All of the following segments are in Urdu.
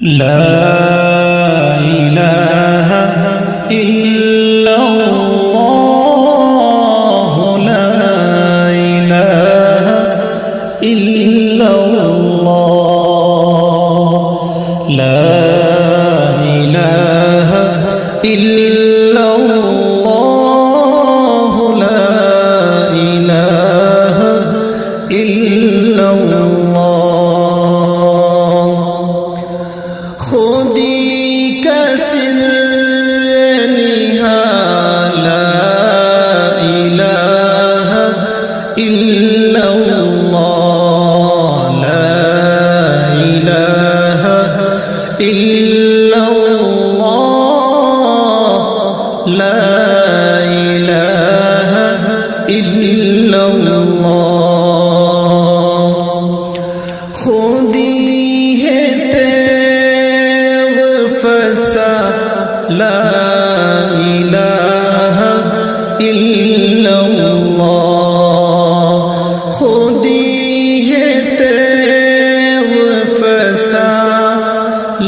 لا إله إلا الله لا إله إلا الله لا إله إلا الله لا إله إلا الله خودی کسر لا إله إلا الله لا إله إلا الله لا إله إلا الله خودی ہے تیغ فسا لا إله إلا الله خودی ہے تیغ فسا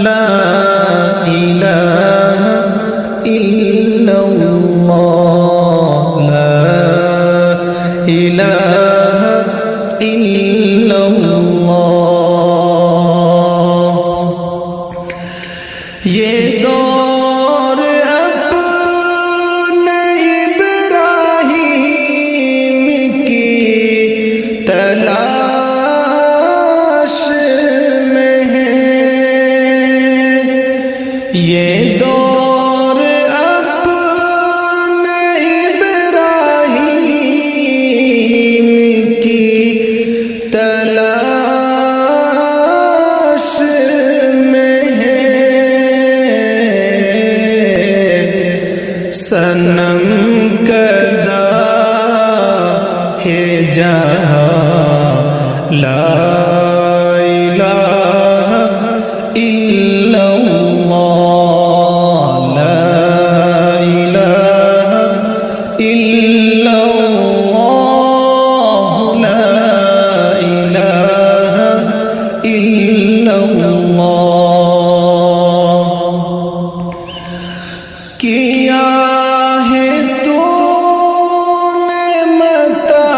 لا إله إلا الله لا إله إلا الله یہ دور اپنے ابراہیم کی تلاش میں ہے یہ دور اپنے ابراہیم کی تلاش میں ہے صنم کدہ ہے جہاں لا إله إلا الله لا إله إلا الله لا إله إلا الله کیا ہے تو نے متا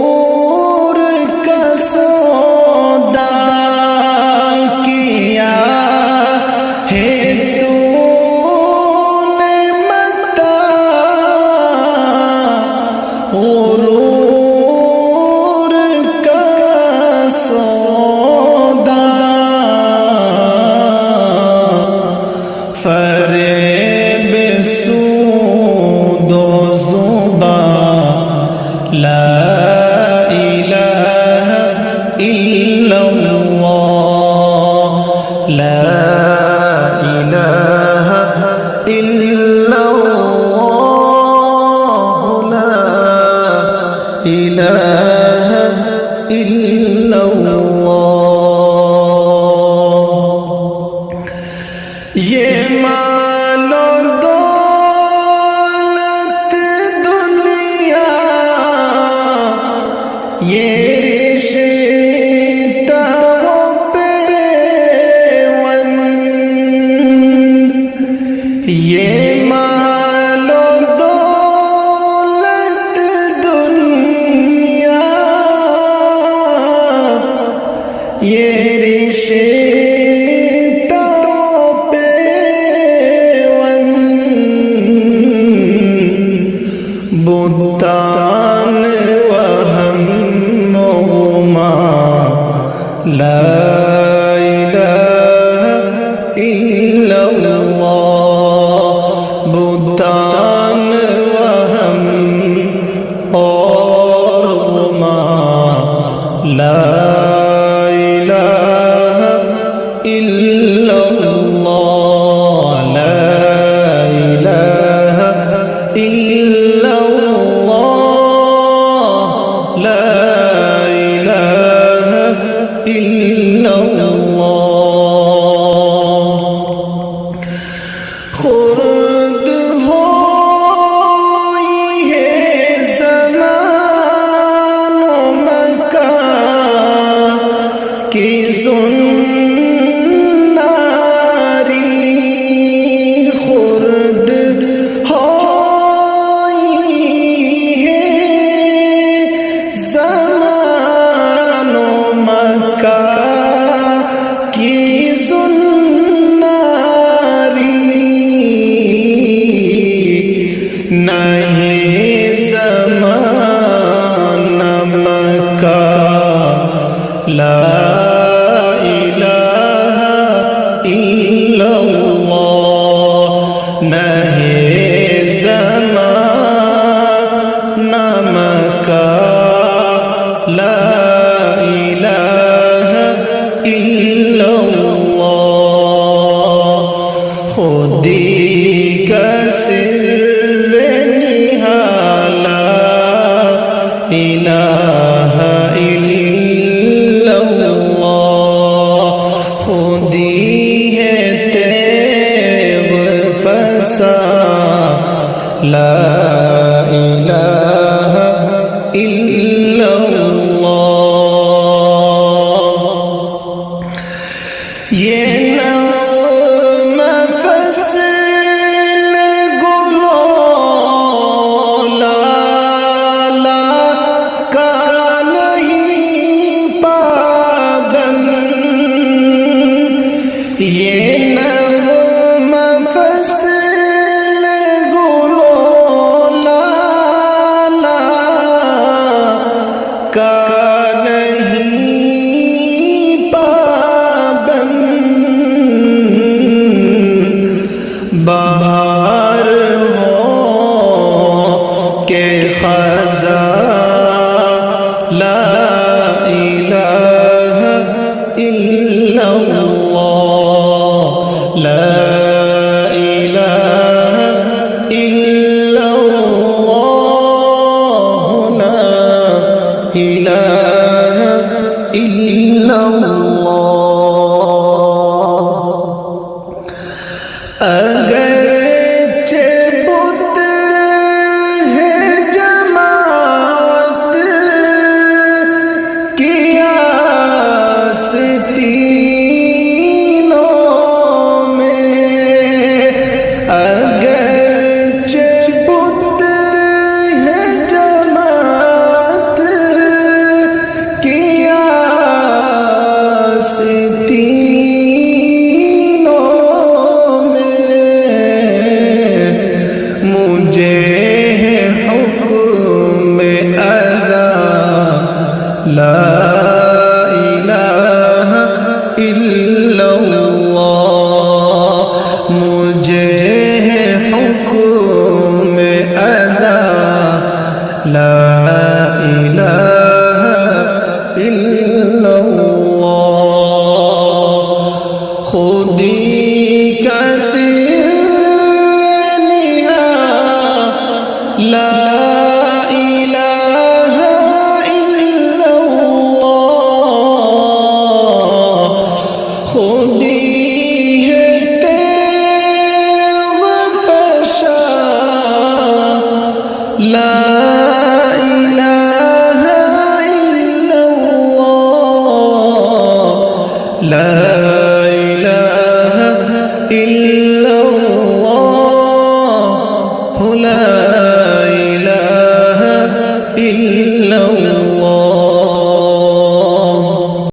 غرور کا سودا کیا ہے تو نے متا غرور کا سودا فریب سود و زبان لا إله إلا الله لا إله إلا الله لا إله إلا الله یہ مال و دولت دنیا یہ رشتہ و پیوند یہ مال و دولت دنیا یہ رشتہ بہتان وہم و غما لا إله إلا الله بہتان وہم اور غما لا إله إلا الله لا إله إلا الله لا إله إلا الله سناری خرد ہوئی ہے زمان و مکان کی سناری نہیں زمان مکان لا الہ الا اللہ نہیں زمان مکان لا الہ الا اللہ خودی کا سر نہالا الہ الا اللہ خودی ہے تیغ فسا لا الہ الا اللہ یہ نغم فصل گلو لالا کا نہیں پابند یہ نغم فصل گلو لالا کا نہیں پابند بہار ہو کہ خزاں لا الہ الا اللہ لا الہ الا اللہ لا الہ الا اللہ اگرچہ بت ہے جماعت کی آستینوں میں اگرچہ بت ہے جماعت کی آستینوں میں مجھے ہے حکم ادا لا الہ الا اللہ مجھے ہے حکم ادا لا الہ الا اللہ خودی کا سر نہالا لا الہ الا اللہ خودی ہے تیغ فشا لا الہ الا اللہ لا الہ الا اللہ لا الہ الا اللہ